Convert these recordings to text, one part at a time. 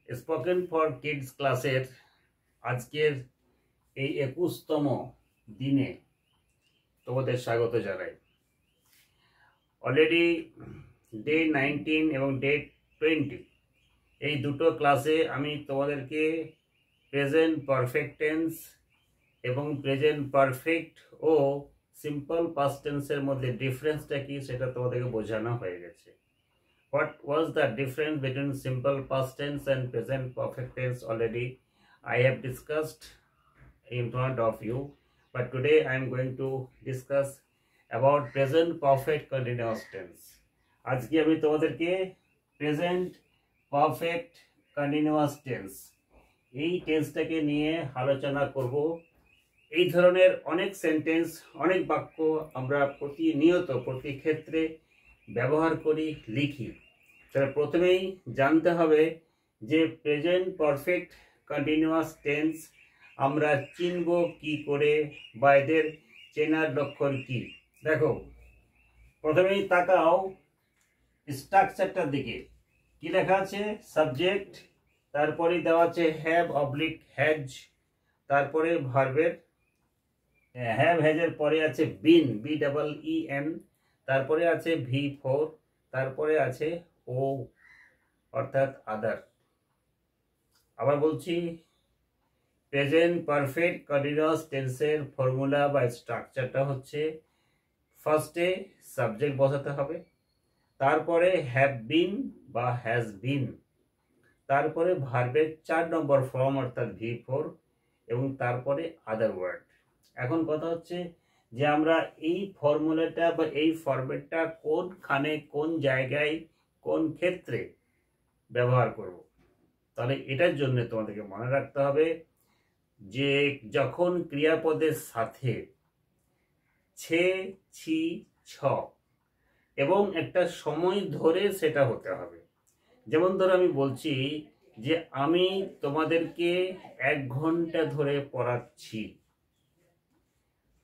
Spoken for kids ক্লাসের আজকের এই 21তম দিনে তোমাদের স্বাগত জানাই। অলরেডি ডে 19 এবং ডে 20 এই দুটো ক্লাসে আমি তোমাদেরকে প্রেজেন্ট পারফেক্ট টেন্স এবং প্রেজেন্ট পারফেক্ট ও সিম্পল পাস্ট টেন্সের মধ্যে ডিফারেন্সটা কি সেটা তোমাদেরকে বোঝানো হয়ে গেছে। What was the difference between simple past tense and present perfect tense already I have discussed in front of you, but today I am going to discuss about present perfect continuous tense. আজকে আমি তোমাদেরকে present perfect continuous tense এই টেন্সটাকে নিয়ে আলোচনা করব। এই ধরনের অনেক সেন্টেন্স, অনেক বাক্য আমরা প্রতিনিয়ত প্রতি ক্ষেত্রে ব্যবহার করি, লিখি। তাহলে প্রথমেই জানতে হবে যে প্রেজেন্ট পারফেক্ট কন্টিনিউয়াস টেন্স আমরা চিনব কি করে বা এদের চেনার লক্ষণ কি। দেখো, প্রথমেই তাকাও স্ট্রাকচারটার দিকে। কি লেখা আছে? সাবজেক্ট, তারপরে দেওয়া আছে হ্যাভ অবলিক হ্যাজ, তারপরে ভার্বের হ্যাভ হ্যাজের পরে আছে বিন, BEEN, তারপরে আছে V4, তারপরে আছে ও অর্থাৎ আদার। আবার বলছি, প্রেজেন্ট পারফেক্ট কন্টিনিউয়াস টেন্সের ফর্মুলা বা স্ট্রাকচারটা হচ্ছে ফার্স্টে সাবজেক্ট বসাতে হবে, তারপরে হ্যাভ বিন বা হ্যাজ বিন, তারপরে ভার্বের 4 নম্বর ফর্ম অর্থাৎ V4 এবং তারপরে আদার ওয়ার্ড। এখন কথা হচ্ছে যে আমরা এই ফর্মুলাটা বা এই ফরম্যাটটা কোনখানে, কোন জায়গায়, কোন ক্ষেত্রে ব্যবহার করব। তাহলে এটার জন্য তোমাদেরকে মনে রাখতে হবে যে যখন ক্রিয়াপদের সাথে ছে, ছি, ছ এবং একটা সময় ধরে সেটা হতে হবে। যেমন ধরো আমি বলছি যে আমি তোমাদেরকে 1 ঘন্টা ধরে পড়াচ্ছি,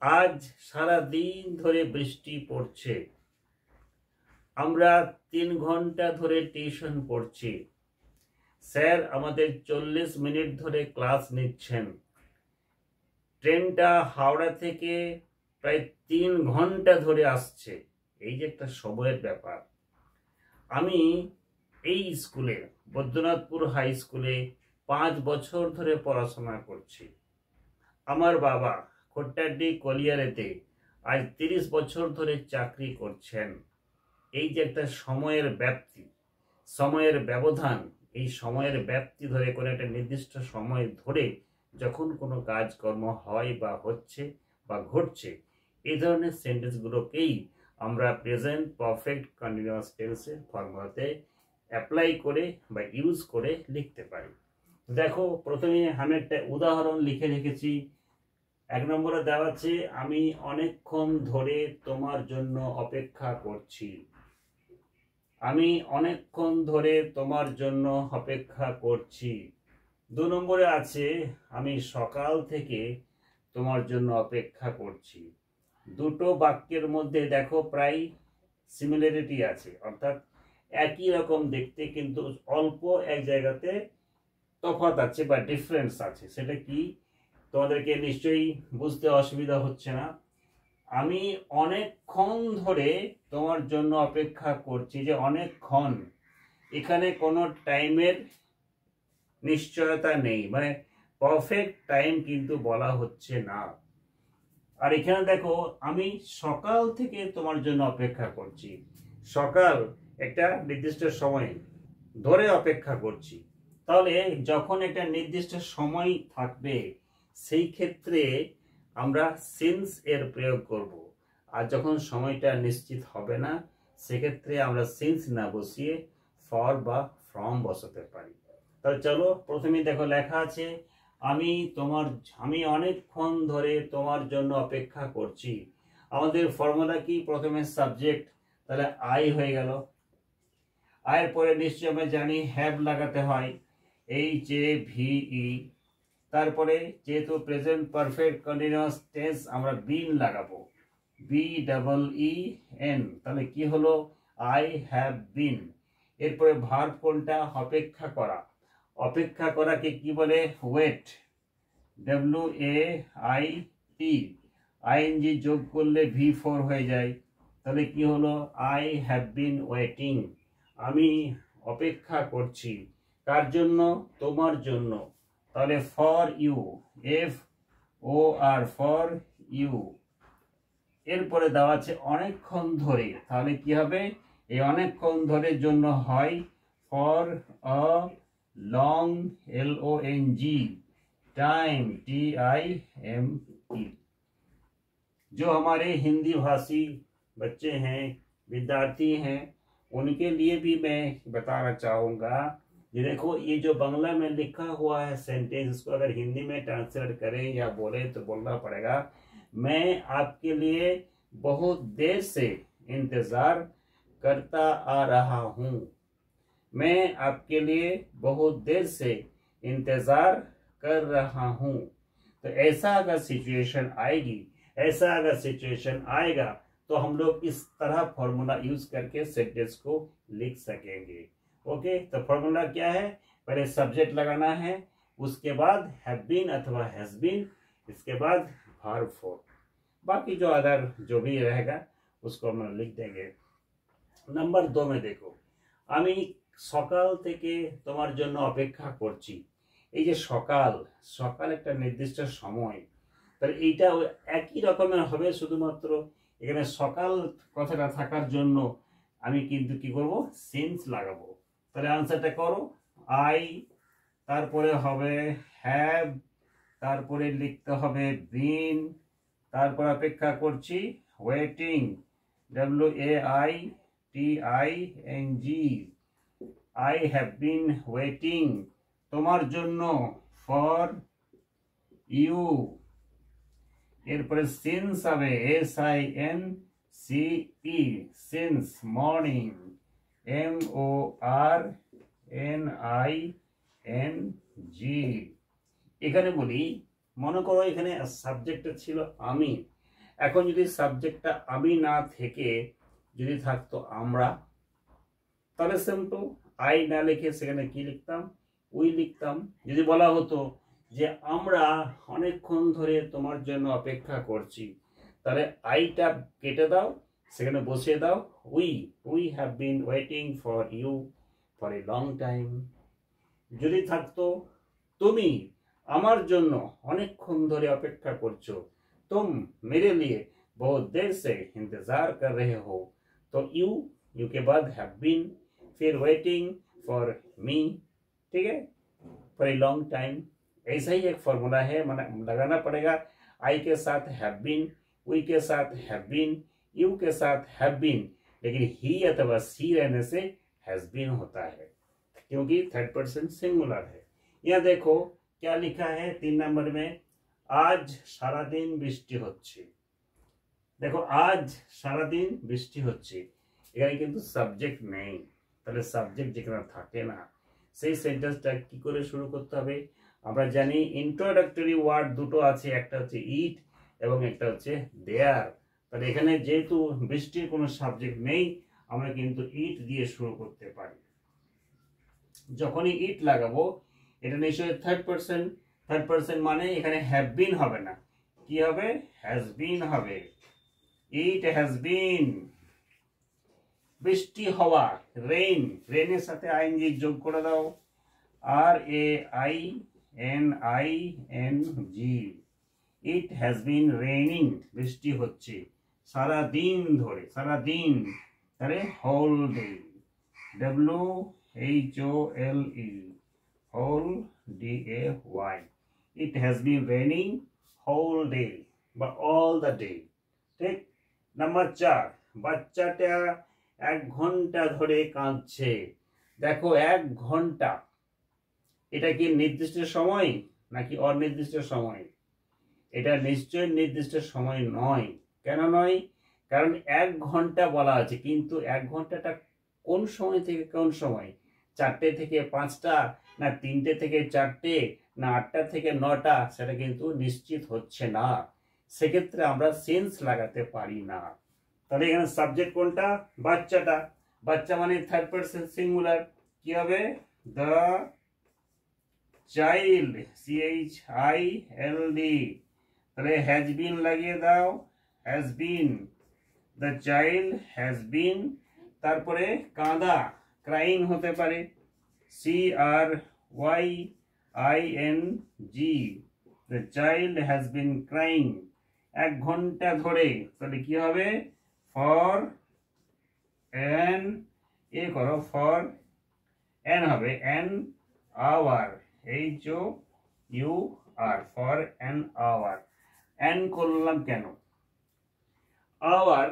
আজ সারা দিন ধরে বৃষ্টি পড়ছে, আমরা 3 ঘন্টা ধরে টিউশন পড়ছি, স্যার আমাদের 40 মিনিট ধরে ক্লাস নিচ্ছেন, ট্রেনটা হাওড়া থেকে প্রায় 3 ঘন্টা ধরে আসছে। এই যে একটা সময়ের ব্যাপার। আমি এই স্কুলে, বৈদ্যনাথপুর হাই স্কুলে 5 বছর ধরে পড়াশোনা করছি। আমার বাবা খোট্টাডি কলিয়ারেতে আজ 30 বছর ধরে চাকরি করছেন। এই যে একটা সময়ের ব্যাপ্তি, সময়ের ব্যবধান, এই সময়ের ব্যাপ্তি ধরে কোনো একটা নির্দিষ্ট সময় ধরে যখন কোনো কাজকর্ম হয় বা হচ্ছে বা ঘটছে, এই ধরনের সেন্টেন্সগুলোকেই আমরা প্রেজেন্ট পারফেক্ট কন্টিনিউয়াস টেন্সের ফর্মুলাতে অ্যাপ্লাই করে বা ইউজ করে লিখতে পারি। দেখো, প্রথমে আমি একটা উদাহরণ লিখে রেখেছি। 1 নম্বরে দেওয়া আছে, আমি অনেকক্ষণ ধরে তোমার জন্য অপেক্ষা করছি। আমি অনেকক্ষণ ধরে তোমার জন্য অপেক্ষা করছি। 2 নম্বরে আছে, আমি সকাল থেকে তোমার জন্য অপেক্ষা করছি। দুটো বাক্যের মধ্যে দেখো প্রায় সিমিলারিটি আছে, অর্থাৎ একই রকম দেখতে, কিন্তু অল্প এক জায়গাতে তফাৎ আছে বা ডিফারেন্স আছে। সেটা কি তোমাদেরকে নিশ্চয়ই বুঝতে অসুবিধা হচ্ছে না। আমি অনেকক্ষণ ধরে তোমার জন্য অপেক্ষা করছি, যে অনেকক্ষণ, এখানে কোনো টাইমের নিশ্চয়তা নেই, মানে পারফেক্ট টাইম কিন্তু বলা হচ্ছে না। আর এখানে দেখো, আমি সকাল থেকে তোমার জন্য অপেক্ষা করছি। সকাল একটা নির্দিষ্ট সময় ধরে অপেক্ষা করছি। তাহলে যখন একটা নির্দিষ্ট সময় থাকবে সেই ক্ষেত্রে আমরা সিন্স এর প্রয়োগ করব। আর যখন সময়টা নিশ্চিত হবে না সেক্ষেত্রে আমরা সিন্স না বসিয়ে ফর বা ফ্রম বসাতে পারি। তাহলে চলো, প্রথমে দেখো লেখা আছে, আমি অনেকক্ষণ ধরে তোমার জন্য অপেক্ষা করছি। আমাদের ফর্মুলা কি? প্রথমে সাবজেক্ট, তাহলে আই হয়ে গেল। আয়ের পরে নিশ্চয়ই আমরা জানি হ্যাভ লাগাতে হয়, HAVE। তারপরে যেহেতু প্রেজেন্ট পারফেক্ট কন্টিনিউয়াস টেন্স আমরা বিন লাগাবো, BEEN। তাহলে কি হলো? I have been. এরপরে ভার্ব কোনটা? অপেক্ষা করা, অপেক্ষা করাকে কি বলে? ওয়েট, WAIT, আইএনজি যোগ করলে V4 হয়ে যায়। তাহলে কি হলো? আই হ্যাভ বিন ওয়েটিং, আমি অপেক্ষা করছি। কার জন্য? তোমার জন্য। তাহলে for you, FOR, for you. এরপরে দেওয়া আছে অনেকক্ষণ ধরে, তাহলে কি হবে? এই অনেকক্ষণ ধরে জন্য হয় for a long, LONG, time, TIME। जो हमारे हिंदी भाषी बच्चे हैं, विद्यार्थी हैं, उनके लिए भी मैं बताना चाहूँगा। ये देखो, ये जो बांग्ला में लिखा हुआ है सेंटेंस, इसको अगर हिंदी में ट्रांसलेट करें या बोले तो बोलना पड़ेगा, मैं आपके लिए बहुत देर से इंतज़ार करता आ रहा हूँ। मैं आपके लिए बहुत देर से इंतज़ार कर रहा हूँ। तो ऐसा अगर सिचुएशन आएगी, ऐसा अगर सिचुएशन आएगा, तो हम लोग इस तरह फॉर्मूला यूज करके सेंटेंस को लिख सकेंगे। ओके, तो फॉर्मूला क्या है? पहले सब्जेक्ट लगाना है, उसके बाद हैव बीन अथवा हैज बीन, इसके बाद वर्ब फॉर्म, बाकी जो अदर जो भी रहेगा उसको हम लिख देंगे। नंबर 2 में देखो, আমি সকাল থেকে তোমার জন্য অপেক্ষা করছি। এই যে সকাল, সকাল একটা নির্দিষ্ট সময়, তাহলে এইটা একই রকমের হবে, শুধুমাত্র এখানে সকাল কথাটা থাকার জন্য আমি কিন্তু কি করব? সিন্স লাগাবো। তাহলে আনসারটা করো, আই, তারপরে হবে হ্যাভ, তারপরে লিখতে হবে বিন, তারপর অপেক্ষা করছি waiting, WAITING, I have been waiting তোমার জন্য, ফর ইউ। এরপরে সিন্স হবে SINCE, সিন্স, মর্নিং, MORNING। এখানে বলি, মনে করো এখানে সাবজেক্টটা ছিল আমি, এখন যদি সাবজেক্টটা আমি না থেকে যদি থাকতো আমরা, তাহলে সিম্পল আই না লিখে সেখানে কি লিখতাম? উই লিখতাম। যদি বলা হতো যে আমরা অনেকক্ষণ ধরে তোমার জন্য অপেক্ষা করছি, তাহলে আইটা কেটে দাও, সেখানে বসিয়ে দাও we have been waiting for you for a long time. যদি থাকতো তুমি আমার জন্য অনেকক্ষণ ধরে অপেক্ষা করছো, तुम मेरे लिए बहुत देर से इंतजार कर रहे हो, तो यू के बाद हैव बीन, फिर वेटिंग फॉर मी, ठीक है, फॉर ए लॉन्ग टाइम। ऐसा ही एक फॉर्मूला है, लगाना पड़ेगा। आई के साथ हैव बीन, वी के साथ हैव बीन, यू के साथ हैव बीन, लेकिन ही अथवा सी रहने से हैज बीन होता है, क्योंकि थर्ड पर्सन सिंगुलर है। यहाँ देखो क्या लिखा है 3 नंबर में, आज सारा दिन বৃষ্টি হচ্ছে। দেখো, আজ সারা দিন বৃষ্টি হচ্ছে, এখানে কিন্তু সাবজেক্ট নেই, তাহলে সাবজেক্ট যেখানে থাকে না, সেই সেন্টেন্সটা কি করে শুরু করতে হবে? আমরা জানি ইন্ট্রোডাক্টরি ওয়ার্ড দুটো আছে, একটা হচ্ছে ইট এবং একটা হচ্ছে দেয়ার। তাহলে এখানে যেহেতু বৃষ্টির কোনো সাবজেক্ট নেই, আমরা কিন্তু ইট দিয়ে শুরু করতে পারি। যখনই ইট লাগাবো, এটা নিশ্চয়ই থার্ড পার্সন, মানে এখানে হ্যাভ বিন হবে না, কি হবে? হ্যাজ বিন হবে। ইট হ্যাজ বিন। বৃষ্টি হওয়া, রেইন, রেইনের সাথে আইএনজি যোগ করে দাও, RAINING। It has been raining, বৃষ্টি হচ্ছে সারা দিন ধরে, সারা দিন, তাহলে whole day, WHOLE, whole DAY। It has been raining whole day বা all the day, ঠিক। নাম্বার 4, বাচ্চাটা 1 ঘন্টা ধরে কাঁদছে। দেখো 1 ঘন্টা, এটা কি নির্দিষ্ট সময় নাকি অনির্দিষ্ট সময়? এটা নিশ্চয়ই নির্দিষ্ট সময় নয়। কেন নয়? কারণ 1 ঘন্টা বলা আছে, কিন্তু 1 ঘন্টাটা কোন সময় থেকে কোন সময়? 4টে থেকে 5টা, না 3টে থেকে 4টে, না 8টা থেকে 9টা, সেটা কিন্তু নিশ্চিত হচ্ছে না। সেক্ষেত্রে আমরা সেন্স লাগাতে পারি না। তাহলে এখানে সাবজেক্ট কোনটা? বাচ্চাটা। বাচ্চা মানে থার্ড পারসন সিঙ্গুলার, কি হবে? দ্য চাইল্ড, CHILD, তাহলে হ্যাজ বিন লাগিয়ে দাও, has been, the child has বিন। তারপরে কাঁদা, ক্রাইং হতে পারে, CRYING, the child has been crying. 1 ঘন্টা ধরে, তাহলে কি হবে? ফর অ্যান, এ করো, ফর অ্যান হবে, an hour, HOUR, for an hour. An করলাম কেন? আওয়ার,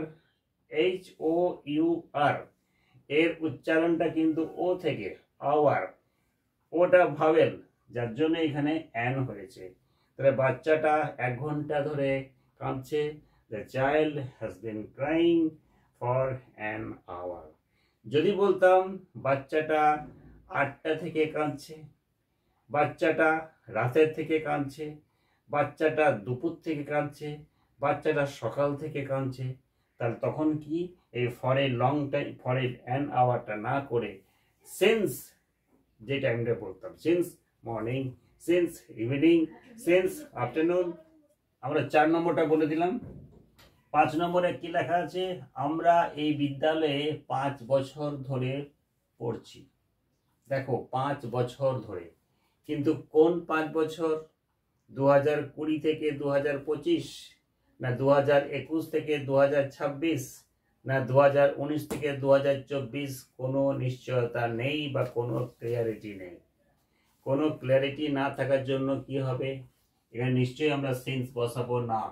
HOUR, এর উচ্চারণটা কিন্তু ও থেকে, আওয়ার, ওটা ভাবেল, যার জন্য এখানে অ্যান হয়েছে। তাহলে বাচ্চাটা 1 ঘন্টা ধরে কাঁদছে, the child has been crying for an hour. যদি বলতাম বাচ্চাটা 8টা থেকে কাঁদছে, বাচ্চাটা রাতের থেকে কাঁদছে, বাচ্চাটা দুপুর থেকে কাঁদছে, বাচ্চাটা সকাল থেকে কাঁদছে, তাহলে তখন কি এই for a long time, for a an আওয়ারটা না করে সিন্স যে টাইমটা বলতাম, since morning, since evening, since afternoon. আমরা 4 নম্বরটা বলে দিলাম। 5 নম্বরে কি লেখা আছে? আমরা এই বিদ্যালয়ে 5 বছর ধরে পড়ছি। দেখো 5 বছর ধরে, কিন্তু কোন 5 বছর? 2020 থেকে 2025, না 2021 থেকে 2026, না 2019 থেকে 2024? কোনো নিশ্চয়তা নেই বা কোনো ক্লিয়ারিটি নেই। কোনো ক্লিয়ারিটি না থাকার জন্য কি হবে? এখানে নিশ্চয়ই আমরা সিন্স বসাবো না।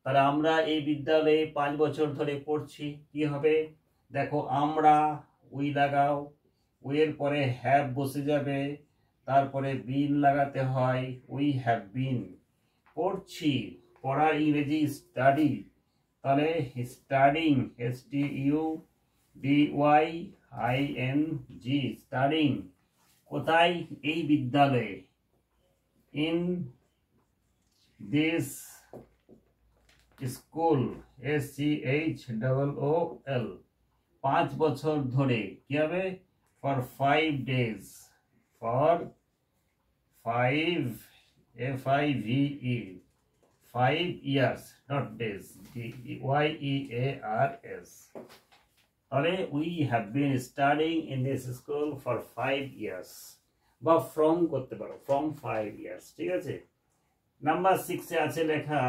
তাহলে আমরা এই বিদ্যালয়ে 5 বছর ধরে পড়ছি, কি হবে? দেখো আমরা, উই লাগাও, উইয়ের পরে হ্যাভ বসে যাবে, তারপরে বিন লাগাতে হয়, উই হ্যাভ বিন। পড়ছি, পড়ার ইংরেজি স্টাডি, তাহলে স্টাডিং, STUDYING, স্টাডিং। কোথায়? এই বিদ্যালয়ে, ইন দিস স্কুল, SCHOOL। 5 বছর ধরে, কি হবে? For 5 days, for 5, FIVE, 5 years, not days, YEARS। তাহলে we have been studying in this school for 5 years, বা ফ্রম করতে পারো, ফ্রম 5 years, ঠিক আছে। নাম্বার 6 এ আছে লেখা,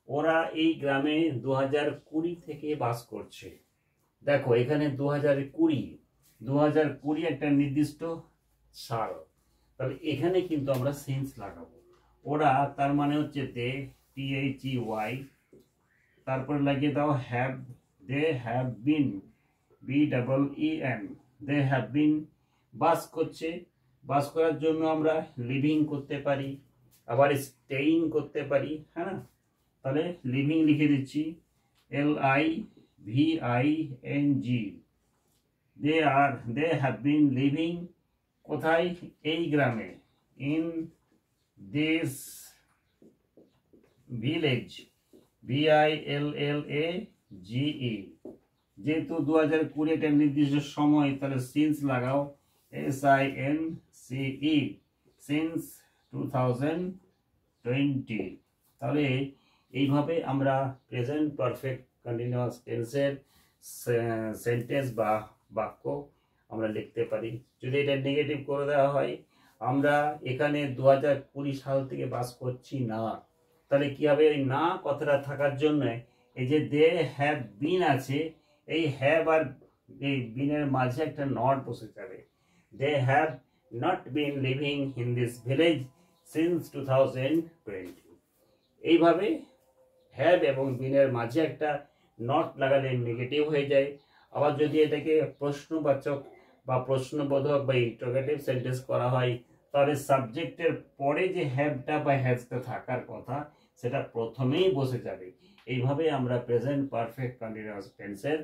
ওরা এই গ্রামে 2020 থেকে বাস করছে। দেখো এখানে 2020 একটা নির্দিষ্ট সাল, তাহলে এখানে কিন্তু আমরা সিন্স লাগাবো। ওরা, তার মানে হচ্ছে দে, THEY, তারপরে লাগিয়ে দাও have, they have been, BEEN, they have been. বাস করছে, বাস করার জন্য আমরা লিভিং করতে পারি, আবার স্টেইং করতে পারি, হ্যাঁ। তাহলে লিভিং লিখে দিচ্ছি, LIVING, they have been living. কোথায়? এই গ্রামে, ইন দিস ভিলেজ, VILLAGE। যেহেতু 2020 একটা নির্দিষ্ট সময়, তাহলে সিন্স লাগাও, SINCE, সিন্স 2020। তাহলে এইভাবে আমরা প্রেজেন্ট পারফেক্ট কন্টিনিউয়াস টেন্সের সেন্টেন্স বা বাক্য আমরা লিখতে পারি। যদি এটা নেগেটিভ করে দেওয়া হয়, আমরা এখানে 2020 সাল থেকে বাস করছি না, তাহলে কি হবে? ওই না কথাটা থাকার জন্য এই যে দে হ্যাভ বিন আছে, এই হ্যাভ আর এই বিনের মাঝে একটা নট বসে যাবে। They have not been living in this village since 2020। এইভাবে হ্যাভ এবং বিনের মাঝে একটা নট লাগালে নেগেটিভ হয়ে যায়। আবার যদি এটাকে প্রশ্নবাচক বা প্রশ্নবোধক বা ইন্টারোগেটিভ সেন্টেন্স করা হয়, তাহলে সাবজেক্টের পরে যে হ্যাভটা বা হ্যাজটা থাকার কথা, সেটা প্রথমেই বসে যাবে। এইভাবে আমরা প্রেজেন্ট পারফেক্ট কন্টিনিউয়াস টেন্সের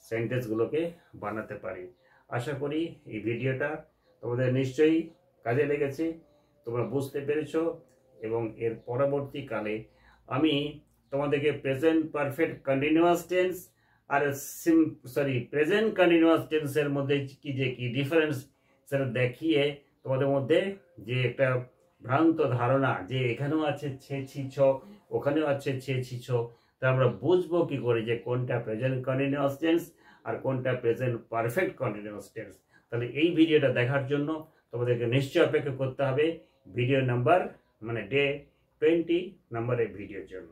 সেন্টেন্সগুলোকে বানাতে পারি। আশা করি এই ভিডিওটা তোমাদের নিশ্চয়ই কাজে লেগেছে, তোমরা বুঝতে পেরেছো, এবং এর পরবর্তীকালে আমি তোমাদেরকে প্রেজেন্ট পারফেক্ট কন্টিনিউয়াস টেন্স আর প্রেজেন্ট কন্টিনিউয়াস টেন্সের মধ্যে কি ডিফারেন্স, সেটা দেখিয়ে তোমাদের মধ্যে যে একটা ভ্রান্ত ধারণা যে এখানেও আছে ছেছি ছ, ওখানেও আছে ছেছি ছ, তা আমরা বুঝবো কি করে যে কোনটা প্রেজেন্ট কন্টিনিউয়াস টেন্স আর কোনটা প্রেজেন্ট পারফেক্ট কন্টিনিউয়াস টেন্স? তাহলে এই ভিডিওটা দেখার জন্য তোমাদেরকে নিশ্চয়ই অপেক্ষা করতে হবে ভিডিও নাম্বার মানে ডে 20 নম্বরের ভিডিওর জন্য।